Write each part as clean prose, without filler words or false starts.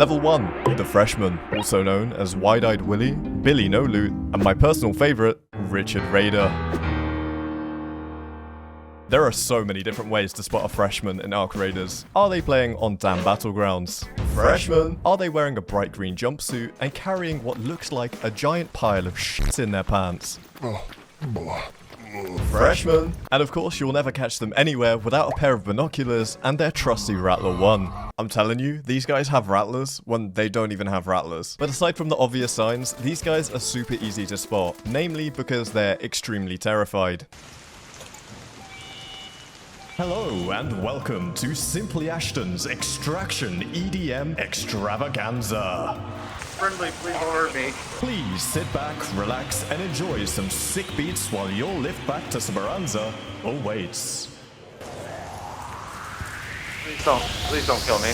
Level 1, the Freshman, also known as Wide-Eyed Willy, Billy No Loot, and my personal favourite, Richard Raider. There are so many different ways to spot a freshman in Arc Raiders. Are they playing on damn battlegrounds? Freshmen? Are they wearing a bright green jumpsuit and carrying what looks like a giant pile of shit in their pants? Freshmen? And of course, you'll never catch them anywhere without a pair of binoculars and their trusty Rattler 1. I'm telling you, these guys have rattlers when they don't even have rattlers. But aside from the obvious signs, these guys are super easy to spot, namely because they're extremely terrified. Hello and welcome to Simply Ashton's Extraction EDM Extravaganza. Friendly, please don't hurt me. Please sit back, relax, and enjoy some sick beats while your lift back to Speranza awaits. Please don't kill me.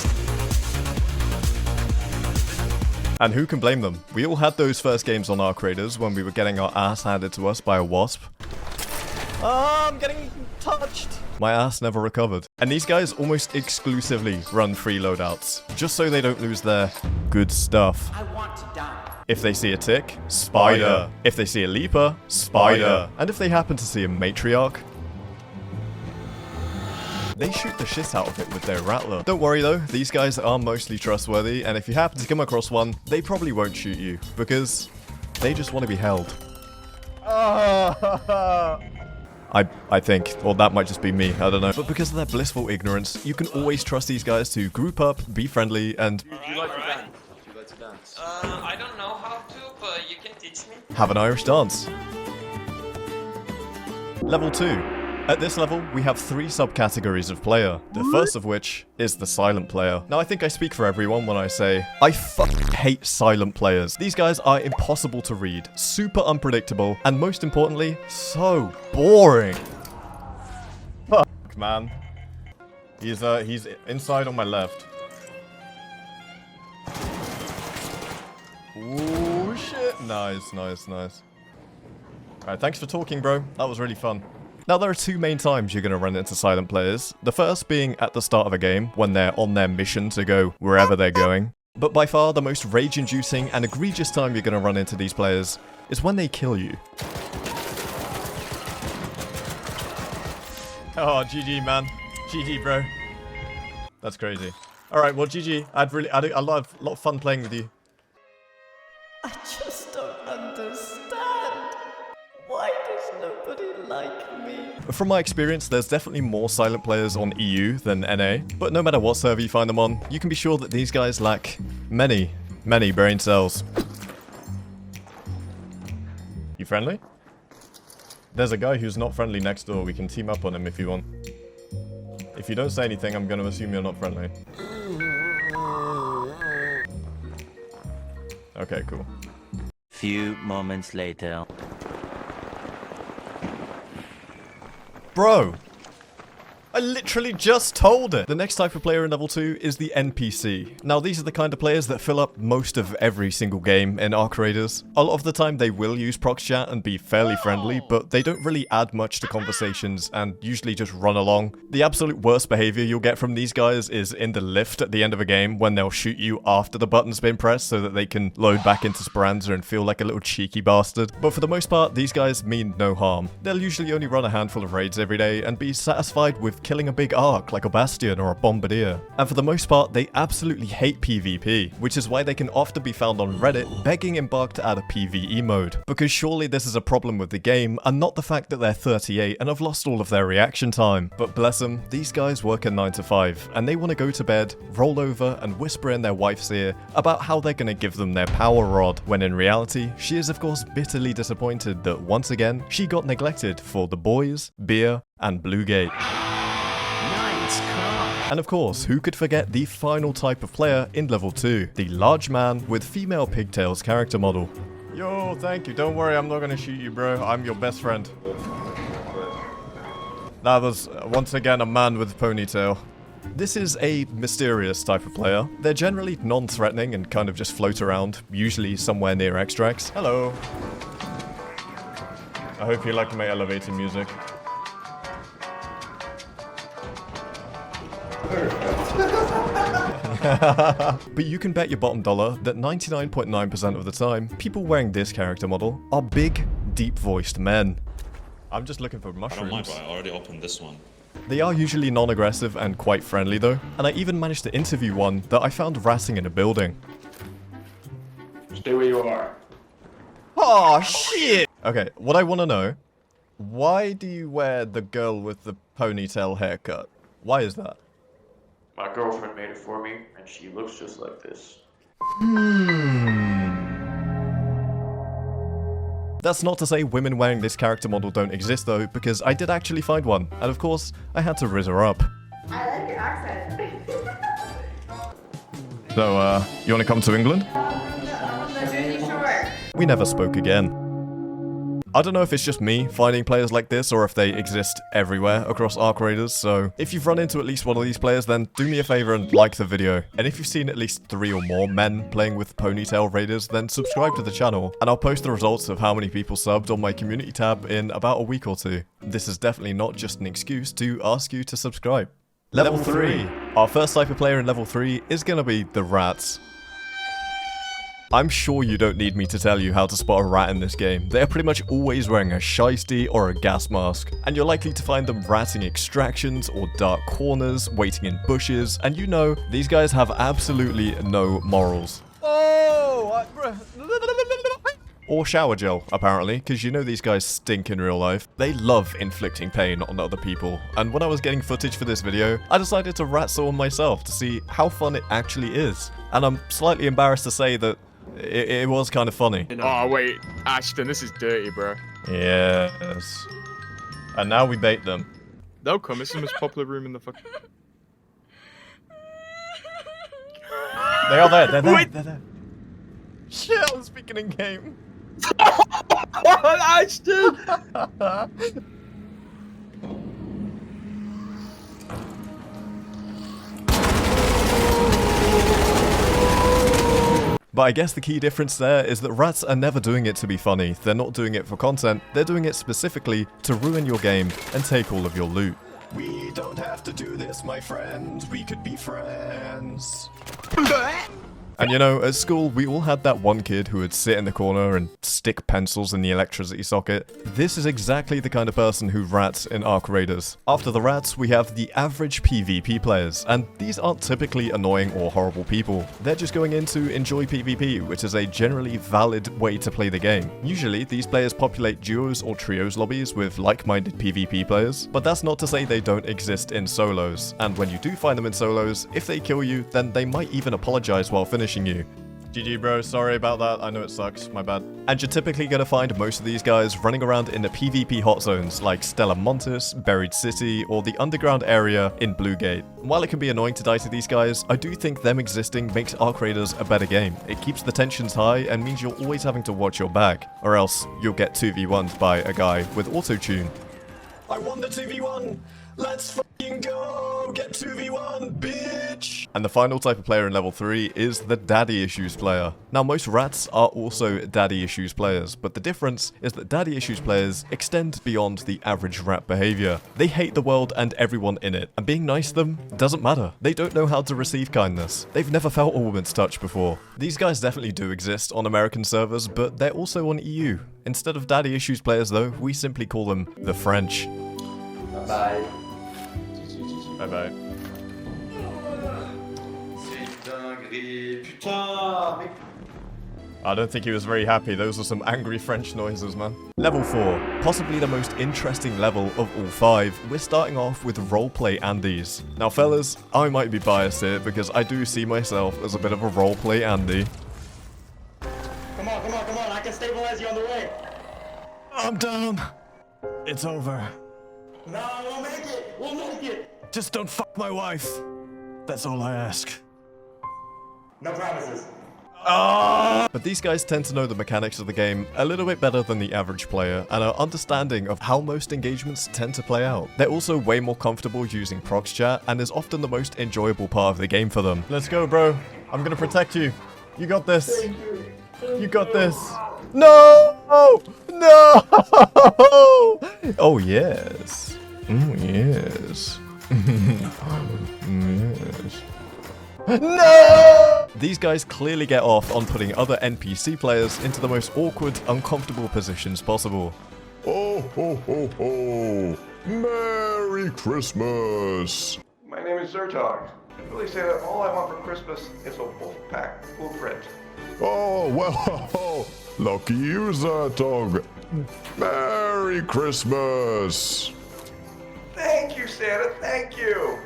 And who can blame them? We all had those first games on Arc Raiders when we were getting our ass handed to us by a wasp. Oh, I'm getting touched. My ass never recovered. And these guys almost exclusively run free loadouts, just so they don't lose their good stuff. I want to die. If they see a tick, spider. If they see a leaper, spider. And if they happen to see a matriarch, they shoot the shit out of it with their rattler. Don't worry though, these guys are mostly trustworthy, and if you happen to come across one, they probably won't shoot you, because they just want to be held. I think, or that might just be me, I don't know. But because of their blissful ignorance, you can always trust these guys to group up, be friendly, and I don't know how to, but you can teach me. have an Irish dance. Level 2. At this level, we have 3 subcategories of player, the first of which is the silent player. Now, I think I speak for everyone when I say, I fucking hate silent players. These guys are impossible to read, super unpredictable, and most importantly, so boring. Fuck, man. He's inside on my left. Ooh, shit. Nice. Alright, thanks for talking, bro. That was really fun. Now, there are 2 main times you're going to run into silent players. The first being at the start of a game, when they're on their mission to go wherever they're going. But by far, the most rage-inducing and egregious time you're going to run into these players is when they kill you. Oh, GG, man. GG, bro. That's crazy. Alright, well, GG. I had a lot of fun playing with you. I just don't understand. Why does nobody like me? From my experience, there's definitely more silent players on EU than NA, but no matter what server you find them on, you can be sure that these guys lack many brain cells. You friendly? There's a guy who's not friendly next door. We can team up on him if you want. If you don't say anything, I'm gonna assume you're not friendly. Okay, cool. Few moments later. Bro! I literally just told it! The next type of player in level 2 is the NPC. Now, these are the kind of players that fill up most of every single game in Arc Raiders. A lot of the time they will use prox chat and be fairly friendly, but they don't really add much to conversations and usually just run along. The absolute worst behavior you'll get from these guys is in the lift at the end of a game when they'll shoot you after the button's been pressed so that they can load back into Speranza and feel like a little cheeky bastard. But for the most part, these guys mean no harm. They'll usually only run a handful of raids every day and be satisfied with killing a big arc like a Bastion or a Bombardier. And for the most part, they absolutely hate PvP, which is why they can often be found on Reddit begging Embark to add a PvE mode. Because surely this is a problem with the game and not the fact that they're 38 and have lost all of their reaction time. But bless them, these guys work a 9 to 5 and they want to go to bed, roll over and whisper in their wife's ear about how they're going to give them their power rod, when in reality, she is of course bitterly disappointed that once again, she got neglected for the boys, beer, and Bluegate. And of course, who could forget the final type of player in level 2, the large man with female pigtails character model. Yo, thank you. Don't worry, I'm not gonna shoot you, bro. I'm your best friend. That was, once again, a man with a ponytail. This is a mysterious type of player. They're generally non-threatening and kind of just float around, usually somewhere near extracts. Hello. I hope you like my elevator music. But you can bet your bottom dollar that 99.9% of the time, people wearing this character model are big, deep-voiced men. I'm just looking for I don't mushrooms. mind, but I already opened this one. They are usually non-aggressive and quite friendly though, and I even managed to interview one that I found ratting in a building. Stay where you are. Oh shit! Okay, what I want to know, why do you wear the girl with the ponytail haircut? Why is that? My girlfriend made it for me, and she looks just like this. That's not to say women wearing this character model don't exist though, because I did actually find one, and of course, I had to rizz her up. I like your accent. So, you wanna come to England? The Jersey Shore. We never spoke again. I don't know if it's just me finding players like this or if they exist everywhere across Arc Raiders, so if you've run into at least one of these players, then do me a favor and like the video. And if you've seen at least 3 or more men playing with ponytail raiders, then subscribe to the channel, and I'll post the results of how many people subbed on my community tab in about a week or 2. This is definitely not just an excuse to ask you to subscribe. Level 3. Our first type of player in level 3 is gonna be the rats. I'm sure you don't need me to tell you how to spot a rat in this game. They are pretty much always wearing a shiesty or a gas mask, and you're likely to find them ratting extractions or dark corners, waiting in bushes, and you know, these guys have absolutely no morals. Or shower gel, apparently, because you know these guys stink in real life. They love inflicting pain on other people, and when I was getting footage for this video, I decided to rat someone myself to see how fun it actually is. And I'm slightly embarrassed to say that it was kind of funny. Oh, wait. Ashton, this is dirty, bro. Yes. And now we bait them. They'll come. It's the most popular room in the fucking... They are there, they're there, they're there. Shit, I was speaking in game. Ashton! But I guess the key difference there is that rats are never doing it to be funny. They're not doing it for content, they're doing it specifically to ruin your game and take all of your loot. We don't have to do this, my friends. We could be friends. And you know, at school, we all had that one kid who would sit in the corner and stick pencils in the electricity socket. This is exactly the kind of person who rats in Arc Raiders. After the rats, we have the average PvP players, and these aren't typically annoying or horrible people. They're just going in to enjoy PvP, which is a generally valid way to play the game. Usually, these players populate duos or trios lobbies with like-minded PvP players, but that's not to say they don't exist in solos. And when you do find them in solos, if they kill you, then they might even apologize while finishing you. GG bro, sorry about that, I know it sucks, my bad. And you're typically gonna find most of these guys running around in the PvP hot zones like Stella Montis, Buried City, or the underground area in Bluegate. While it can be annoying to die to these guys, I do think them existing makes Arc Raiders a better game. It keeps the tensions high and means you're always having to watch your back, or else you'll get 2v1'd by a guy with auto-tune. I won the 2v1! Let's fucking go! Get 2v1, bitch! And the final type of player in level 3 is the daddy issues player. Now most rats are also daddy issues players, but the difference is that daddy issues players extend beyond the average rat behavior. They hate the world and everyone in it, and being nice to them doesn't matter. They don't know how to receive kindness. They've never felt a woman's touch before. These guys definitely do exist on American servers, but they're also on EU. Instead of daddy issues players though, we simply call them the French. Bye. Bye-bye. I don't think he was very happy. Those were some angry French noises, man. Level 4. Possibly the most interesting level of all 5. We're starting off with Roleplay Andys. Now, fellas, I might be biased here because I do see myself as a bit of a Roleplay Andy. Come on, come on, come on. I can stabilize you on the way. I'm down. It's over. No, we'll make it. We'll make it. Just don't fuck my wife. That's all I ask. No promises. But these guys tend to know the mechanics of the game a little bit better than the average player and are understanding of how most engagements tend to play out. They're also way more comfortable using prox chat and is often the most enjoyable part of the game for them. Let's go, bro. I'm gonna protect you. You got this. You got this. No! No! Oh, yes. Oh, yes. Yes. No! These guys clearly get off on putting other NPC players into the most awkward, uncomfortable positions possible. Oh ho ho ho! Merry Christmas! My name is Zertog. I really say that all I want for Christmas is a Wolfpack blueprint. Oh well, lucky you, Zertog. Merry Christmas! Thank you, Santa, thank you!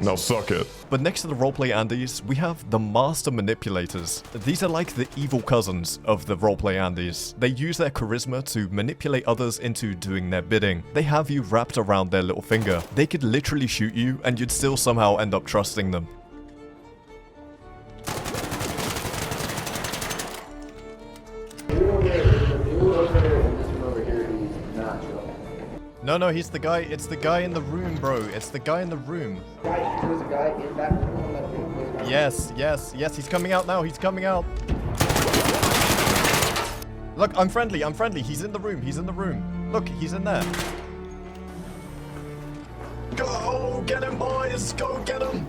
Now suck it. But next to the roleplay Andes, we have the master manipulators. These are like the evil cousins of the roleplay Andes. They use their charisma to manipulate others into doing their bidding. They have you wrapped around their little finger. They could literally shoot you and you'd still somehow end up trusting them. No, he's the guy. It's the guy in the room, bro. It's the guy in the room. Yes. He's coming out now. He's coming out. Look, I'm friendly. He's in the room. Look, he's in there. Go get him, boys. Go get him.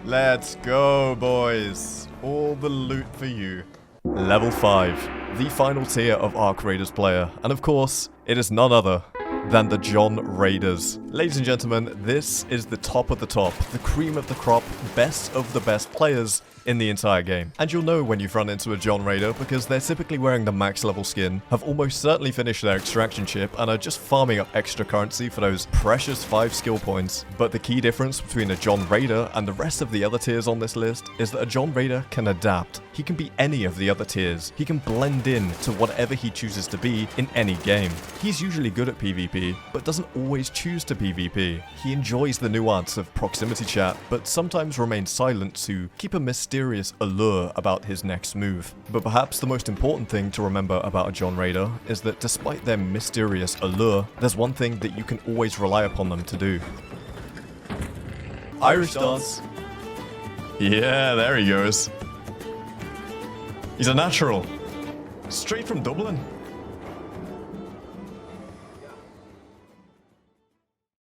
Let's go, boys. All the loot for you. Level 5. The final tier of Ark Raiders player. And of course, it is none other than the John Raiders. Ladies and gentlemen, this is the top of the top, the cream of the crop, best of the best players in the entire game. And you'll know when you've run into a John Raider because they're typically wearing the max level skin, have almost certainly finished their extraction chip, and are just farming up extra currency for those precious 5 skill points. But the key difference between a John Raider and the rest of the other tiers on this list is that a John Raider can adapt. He can be any of the other tiers. He can blend in to whatever he chooses to be in any game. He's usually good at PvP, but doesn't always choose to PvP. He enjoys the nuance of proximity chat, but sometimes remains silent to keep a mysterious allure about his next move. But perhaps the most important thing to remember about a John Raider is that despite their mysterious allure, there's one thing that you can always rely upon them to do. Irish dance. Yeah, there he goes. He's a natural. Straight from Dublin.